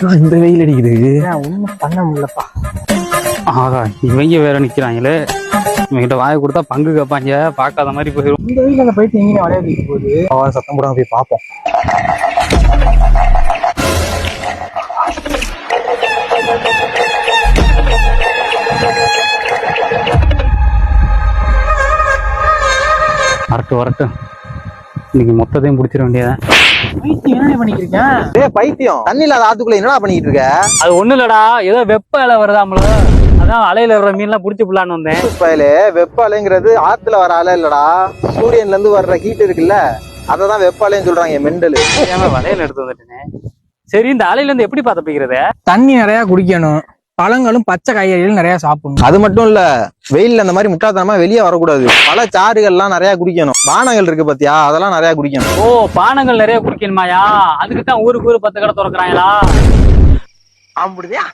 இந்த வெயில் அடிக்குது. ஒன்றும் பண்ண முடியலப்பா. ஆகா, இவங்க வேற நிக்கிறாங்களே. இவங்கிட்ட வாயை கொடுத்தா பங்கு கேட்பாங்க, பார்க்காத மாதிரி போயிடும். இந்த வெயில் அந்த போயிட்டு எங்கேயும் விளையாடிட்டு போகுது. சத்தம் போடாம போய் பார்ப்போம். வரட்டும். இன்னைக்கு மொத்தத்தையும் முடிச்சிட வேண்டியதான். என்ன பண்ணிக்கிறீங்க? பைத்தியம், தண்ணி இல்லாத ஆத்துக்குள்ள என்னடா பண்ணிட்டு இருக்க? அது ஒண்ணு இல்லடா, ஏதோ வெப்ப அலை வருதாமல, அதான் அலையில வர்ற மீன்லாம் புடிச்சு புள்ளான்னு வந்தேன். வெப்ப அலைங்கிறது ஆத்துல வர அலை இல்லடா, சூரியன்ல இருந்து வர்ற ஹீட் இருக்குல்ல, அததான் வெப்ப அலைன்னு சொல்றாங்க. மெண்டலு வலையில எடுத்து வந்துட்டேனே. சரி, இந்த அலையில இருந்து எப்படி தப்பிக்கிறது? தண்ணி நிறைய குடிக்கணும், பழங்களும் பச்சை காய்கறிகளும் நிறைய சாப்பிடணும். அது மட்டும் இல்ல, வெயில்ல அந்த மாதிரி முட்டாள்தனமா வெளியே வரக்கூடாது. பல சாறுகள்லாம் நிறைய குடிக்கணும். பானங்கள் இருக்கு பாத்தியா, அதெல்லாம் நிறைய குடிக்கணும். ஓ, பானங்கள் நிறைய குடிக்கணுமாயா? அதுக்குதான் ஊருக்கு 10 கடை திறக்கிறாங்களா? அப்படியா?